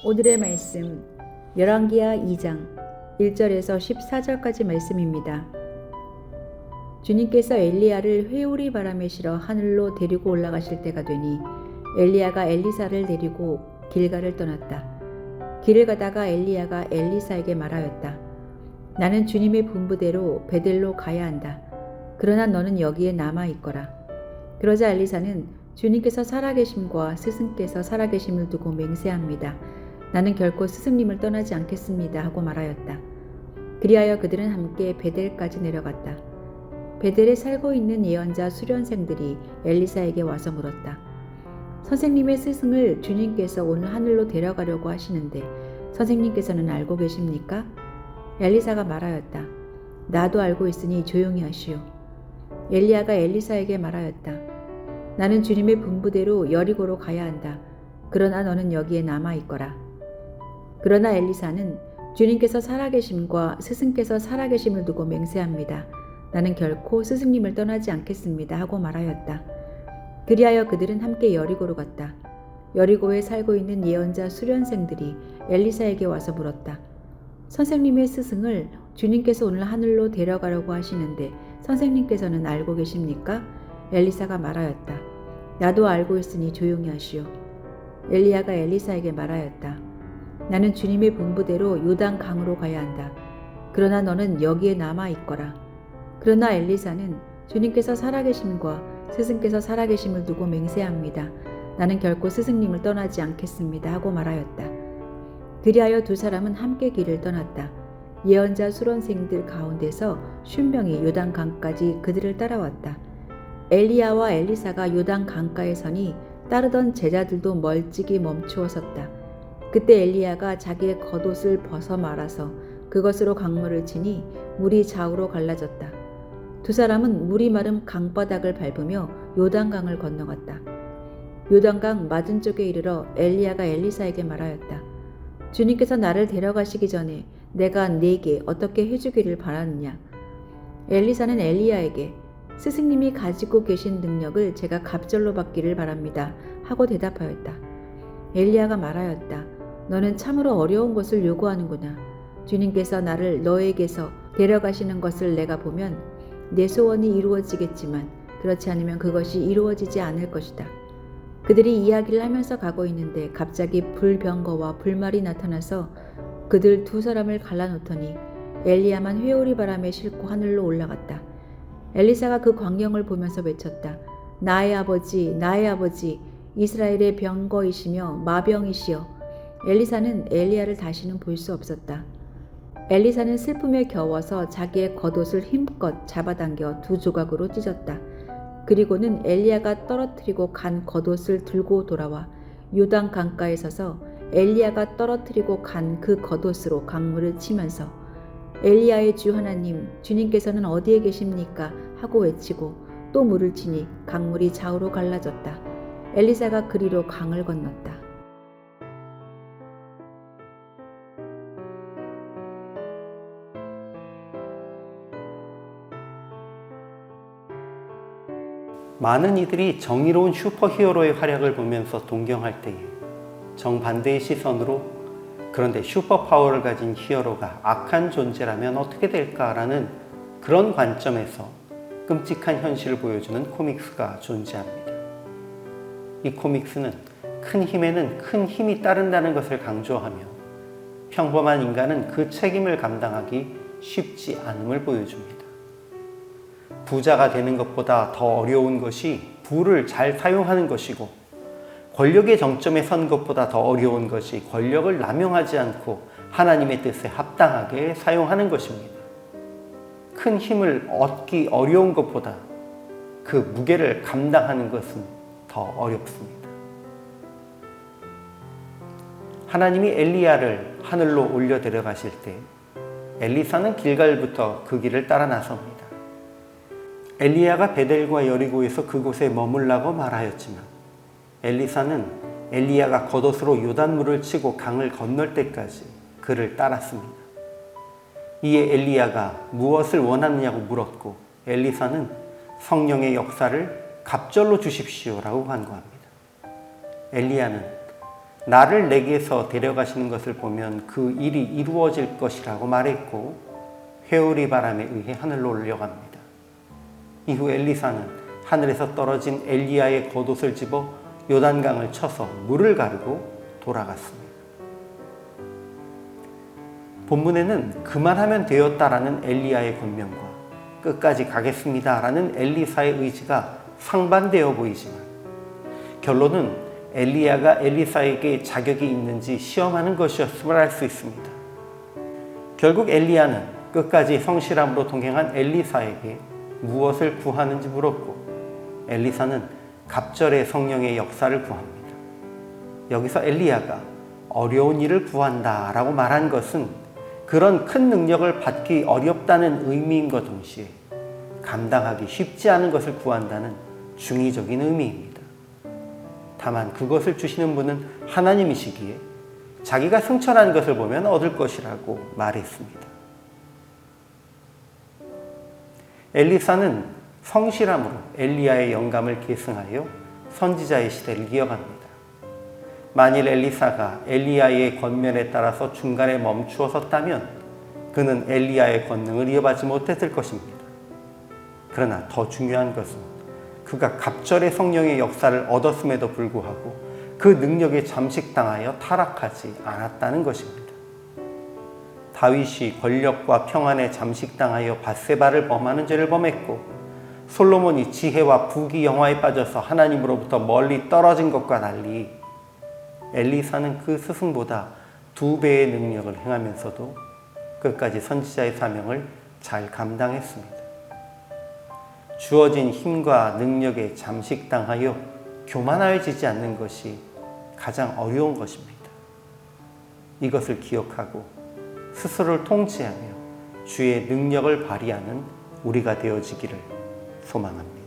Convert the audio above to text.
오늘의 말씀 열왕기하 2장 1절에서 14절까지 말씀입니다. 주님께서 엘리야를 회오리 바람에 실어 하늘로 데리고 올라가실 때가 되니 엘리야가 엘리사를 데리고 길갈을 떠났다. 길을 가다가 엘리야가 엘리사에게 말하였다. 나는 주님의 분부대로 베델로 가야 한다. 그러나 너는 여기에 남아 있거라. 그러자 엘리사는 주님께서 살아계심과 스승께서 살아계심을 두고 맹세합니다. 나는 결코 스승님을 떠나지 않겠습니다 하고 말하였다. 그리하여 그들은 함께 베델까지 내려갔다. 베델에 살고 있는 예언자 수련생들이 엘리사에게 와서 물었다. 선생님의 스승을 주님께서 오늘 하늘로 데려가려고 하시는데 선생님께서는 알고 계십니까? 엘리사가 말하였다. 나도 알고 있으니 조용히 하시오. 엘리야가 엘리사에게 말하였다. 나는 주님의 분부대로 여리고로 가야 한다. 그러나 너는 여기에 남아 있거라. 그러나 엘리사는 주님께서 살아계심과 스승께서 살아계심을 두고 맹세합니다. 나는 결코 스승님을 떠나지 않겠습니다 하고 말하였다. 그리하여 그들은 함께 여리고로 갔다. 여리고에 살고 있는 예언자 수련생들이 엘리사에게 와서 물었다. 선생님의 스승을 주님께서 오늘 하늘로 데려가려고 하시는데 선생님께서는 알고 계십니까? 엘리사가 말하였다. 나도 알고 있으니 조용히 하시오. 엘리야가 엘리사에게 말하였다. 나는 주님의 분부대로 요단 강으로 가야 한다. 그러나 너는 여기에 남아 있거라. 그러나 엘리사는 주님께서 살아계심과 스승께서 살아계심을 두고 맹세합니다. 나는 결코 스승님을 떠나지 않겠습니다 하고 말하였다. 그리하여 두 사람은 함께 길을 떠났다. 예언자 수련생들 가운데서 쉰명이 요단 강까지 그들을 따라왔다. 엘리야와 엘리사가 요단 강가에 서니 따르던 제자들도 멀찍이 멈추어 섰다. 그때 엘리야가 자기의 겉옷을 벗어 말아서 그것으로 강물을 치니 물이 좌우로 갈라졌다. 두 사람은 물이 마른 강바닥을 밟으며 요단강을 건너갔다. 요단강 맞은쪽에 이르러 엘리야가 엘리사에게 말하였다. 주님께서 나를 데려가시기 전에 내가 네게 어떻게 해주기를 바라느냐. 엘리사는 엘리야에게 스승님이 가지고 계신 능력을 제가 갑절로 받기를 바랍니다 하고 대답하였다. 엘리야가 말하였다. 너는 참으로 어려운 것을 요구하는구나. 주님께서 나를 너에게서 데려가시는 것을 내가 보면 내 소원이 이루어지겠지만 그렇지 않으면 그것이 이루어지지 않을 것이다. 그들이 이야기를 하면서 가고 있는데 갑자기 불병거와 불말이 나타나서 그들 두 사람을 갈라놓더니 엘리야만 회오리 바람에 싣고 하늘로 올라갔다. 엘리사가 그 광경을 보면서 외쳤다. 나의 아버지, 나의 아버지, 이스라엘의 병거이시며 마병이시여. 엘리사는 엘리야를 다시는 볼 수 없었다. 엘리사는 슬픔에 겨워서 자기의 겉옷을 힘껏 잡아당겨 두 조각으로 찢었다. 그리고는 엘리야가 떨어뜨리고 간 겉옷을 들고 돌아와 요단 강가에 서서 엘리야가 떨어뜨리고 간 그 겉옷으로 강물을 치면서 엘리야의 주 하나님, 주님께서는 어디에 계십니까? 하고 외치고 또 물을 치니 강물이 좌우로 갈라졌다. 엘리사가 그리로 강을 건넜다. 많은 이들이 정의로운 슈퍼히어로의 활약을 보면서 동경할 때에 정반대의 시선으로 그런데 슈퍼파워를 가진 히어로가 악한 존재라면 어떻게 될까라는 그런 관점에서 끔찍한 현실을 보여주는 코믹스가 존재합니다. 이 코믹스는 큰 힘에는 큰 힘이 따른다는 것을 강조하며 평범한 인간은 그 책임을 감당하기 쉽지 않음을 보여줍니다. 부자가 되는 것보다 더 어려운 것이 부를 잘 사용하는 것이고 권력의 정점에 선 것보다 더 어려운 것이 권력을 남용하지 않고 하나님의 뜻에 합당하게 사용하는 것입니다. 큰 힘을 얻기 어려운 것보다 그 무게를 감당하는 것은 더 어렵습니다. 하나님이 엘리야를 하늘로 올려 데려가실 때 엘리사는 길갈부터 그 길을 따라 나섭니다. 엘리야가 베델과 여리고에서 그곳에 머물라고 말하였지만 엘리사는 엘리야가 겉옷으로 요단물을 치고 강을 건널 때까지 그를 따랐습니다. 이에 엘리야가 무엇을 원하느냐고 물었고 엘리사는 성령의 역사를 갑절로 주십시오라고 간구합니다. 엘리야는 나를 내게서 데려가시는 것을 보면 그 일이 이루어질 것이라고 말했고 회오리 바람에 의해 하늘로 올려갑니다. 이후 엘리사는 하늘에서 떨어진 엘리야의 겉옷을 집어 요단강을 쳐서 물을 가르고 돌아갔습니다. 본문에는 그만하면 되었다라는 엘리야의 권면과 끝까지 가겠습니다라는 엘리사의 의지가 상반되어 보이지만 결론은 엘리야가 엘리사에게 자격이 있는지 시험하는 것이었음을 알 수 있습니다. 결국 엘리야는 끝까지 성실함으로 동행한 엘리사에게 무엇을 구하는지 물었고 엘리사는 갑절의 성령의 역사를 구합니다. 여기서 엘리야가 어려운 일을 구한다라고 말한 것은 그런 큰 능력을 받기 어렵다는 의미임과 동시에 감당하기 쉽지 않은 것을 구한다는 중의적인 의미입니다. 다만 그것을 주시는 분은 하나님이시기에 자기가 승천한 것을 보면 얻을 것이라고 말했습니다. 엘리사는 성실함으로 엘리야의 영감을 계승하여 선지자의 시대를 이어갑니다. 만일 엘리사가 엘리야의 권면에 따라서 중간에 멈추어 섰다면 그는 엘리야의 권능을 이어받지 못했을 것입니다. 그러나 더 중요한 것은 그가 갑절의 성령의 역사를 얻었음에도 불구하고 그 능력에 잠식당하여 타락하지 않았다는 것입니다. 다윗이 권력과 평안에 잠식당하여 밧세바를 범하는 죄를 범했고 솔로몬이 지혜와 부귀 영화에 빠져서 하나님으로부터 멀리 떨어진 것과 달리 엘리사는 그 스승보다 2배의 능력을 행하면서도 끝까지 선지자의 사명을 잘 감당했습니다. 주어진 힘과 능력에 잠식당하여 교만해지지 않는 것이 가장 어려운 것입니다. 이것을 기억하고 스스로를 통치하며 주의 능력을 발휘하는 우리가 되어지기를 소망합니다.